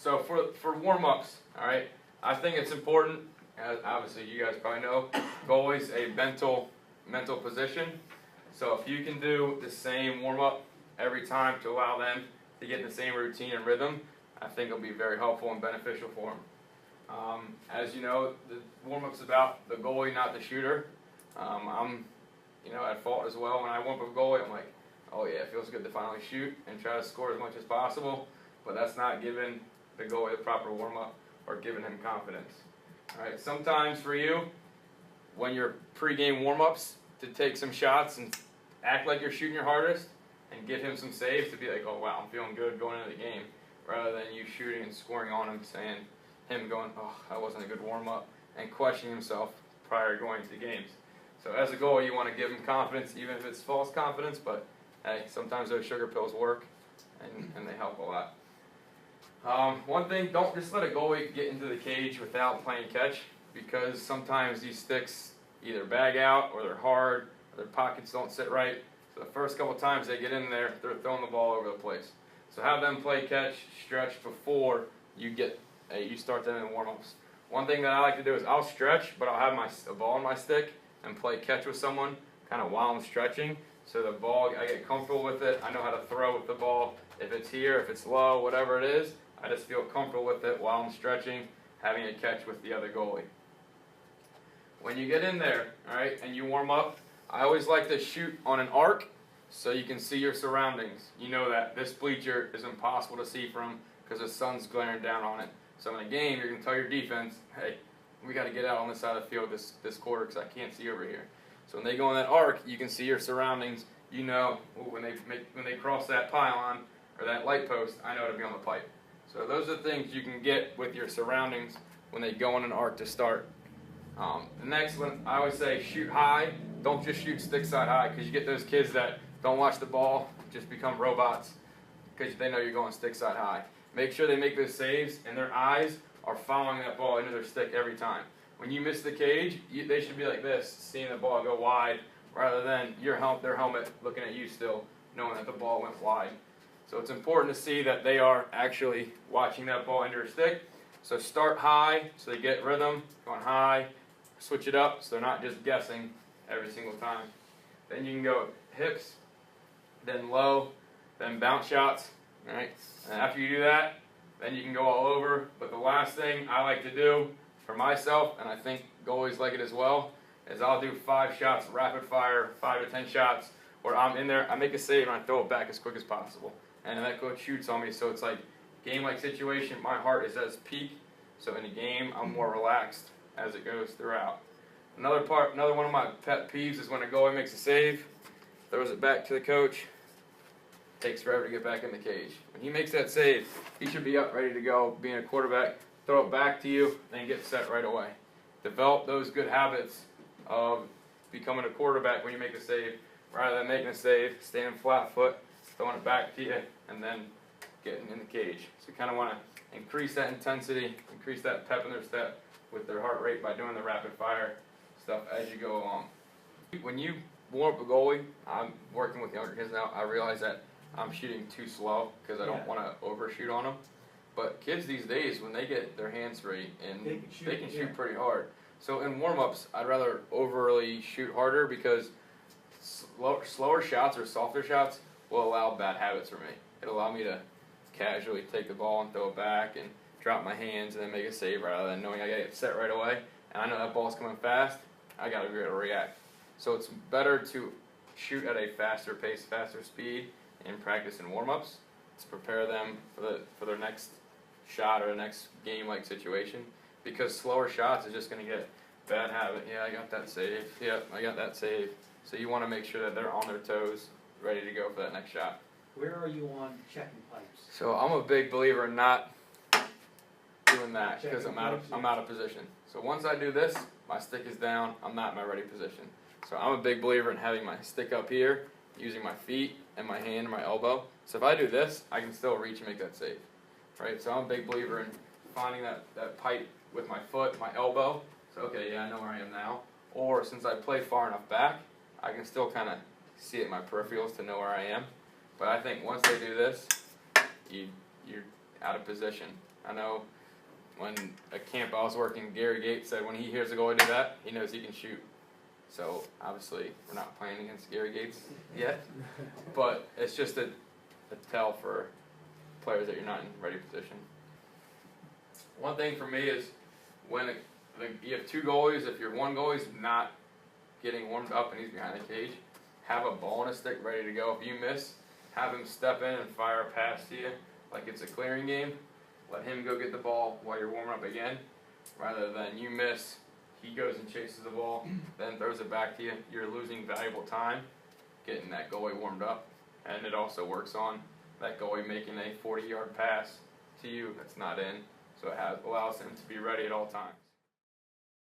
So for warm-ups, all right, I think it's important, as obviously you guys probably know, goalie's a mental position. So if you can do the same warm-up every time to allow them to get in the same routine and rhythm, I think it'll be very helpful and beneficial for them. As you know, the warm-up's about the goalie, not the shooter. I'm at fault as well. When I warm up a goalie, I'm like, oh yeah, it feels good to finally shoot and try to score as much as possible, but that's not giving the goalie the proper warm-up or giving him confidence. All right, sometimes for you, when you're pre-game warm-ups, to take some shots and act like you're shooting your hardest and give him some saves to be like, oh wow, I'm feeling good going into the game, rather than you shooting and scoring on him, saying, him going, oh, that wasn't a good warm-up, and questioning himself prior to going to games. So as a goalie, you want to give him confidence, even if it's false confidence, but hey, sometimes those sugar pills work, and they help a lot. One thing, don't just let a goalie get into the cage without playing catch, because sometimes these sticks either bag out, or they're hard, or their pockets don't sit right. So the first couple times they get in there, they're throwing the ball over the place. So have them play catch, stretch before you start them in warm-ups. One thing that I like to do is I'll stretch, but I'll have a ball in my stick and play catch with someone kind of while I'm stretching. So the ball, I get comfortable with it. I know how to throw with the ball. If it's here, if it's low, whatever it is, I just feel comfortable with it while I'm stretching, having a catch with the other goalie. When you get in there, all right, and you warm up, I always like to shoot on an arc so you can see your surroundings. You know that this bleacher is impossible to see from because the sun's glaring down on it. So in a game, you're going to tell your defense, hey, we got to get out on this side of the field this quarter because I can't see over here. So when they go on that arc, you can see your surroundings. You know when they cross that pylon or that light post, I know to be on the pipe. So those are the things you can get with your surroundings when they go on an arc to start. The next one, I always say shoot high. Don't just shoot stick side high, because you get those kids that don't watch the ball, just become robots because they know you're going stick side high. Make sure they make those saves and their eyes are following that ball into their stick every time. When you miss the cage, they should be like this, seeing the ball go wide, rather than their helmet looking at you still, knowing that the ball went wide. So it's important to see that they are actually watching that ball into their stick. So start high, so they get rhythm, going high, switch it up, so they're not just guessing every single time. Then you can go hips, then low, then bounce shots, all right? And after you do that, then you can go all over. But the last thing I like to do for myself, and I think goalies like it as well, is I'll do 5 shots, rapid fire, 5 to 10 shots, where I'm in there, I make a save and I throw it back as quick as possible. And that coach shoots on me, so it's like game-like situation. My heart is at its peak, so in a game, I'm more relaxed as it goes throughout. Another one of my pet peeves is when a goalie makes a save, throws it back to the coach, takes forever to get back in the cage. When he makes that save, he should be up ready to go, being a quarterback, throw it back to you, then get set right away. Develop those good habits of becoming a quarterback when you make a save, rather than making a save, standing flat foot, throwing it back to you, and then getting in the cage. So you kind of want to increase that intensity, increase that pep in their step with their heart rate by doing the rapid fire stuff as you go along. When you warm up a goalie, I'm working with younger kids now, I realize that I'm shooting too slow because I don't want to overshoot on them. But kids these days, when they get their hands free, and they can shoot pretty hard. So in warm-ups, I'd rather overly shoot harder, because slower shots or softer shots will allow bad habits for me. It'll allow me to casually take the ball and throw it back and drop my hands and then make a save, rather than knowing I got to get set right away. And I know that ball's coming fast, I got to be able to react. So it's better to shoot at a faster pace, faster speed in practice and warm-ups to prepare them for their next shot or the next game-like situation, because slower shots is just going to get bad habit. Yeah, I got that save. Yeah, I got that save. So you want to make sure that they're on their toes, ready to go for that next shot. Where are you on checking pipes? So I'm a big believer in not doing that, because I'm out of position. So once I do this, my stick is down, I'm not in my ready position. So I'm a big believer in having my stick up here, using my feet and my hand and my elbow. So if I do this, I can still reach and make that save. Right? So I'm a big believer in finding that pipe with my foot, my elbow. So okay, yeah, I know where I am now. Or since I play far enough back, I can still kind of see it in my peripherals to know where I am. But I think once they do this, out of position. I know when a camp I was working, Gary Gates said when he hears a goalie do that, he knows he can shoot. So obviously we're not playing against Gary Gates yet, but it's just a tell for players that you're not in ready position. One thing for me is when you have two goalies, if your one goalie's not getting warmed up and he's behind the cage, have a ball and a stick ready to go. If you miss, have him step in and fire a pass to you like it's a clearing game. Let him go get the ball while you're warming up again, rather than you miss, he goes and chases the ball, then throws it back to you. You're losing valuable time getting that goalie warmed up, and it also works on that goalie making a 40-yard pass to you that's not in, so it allows him to be ready at all times.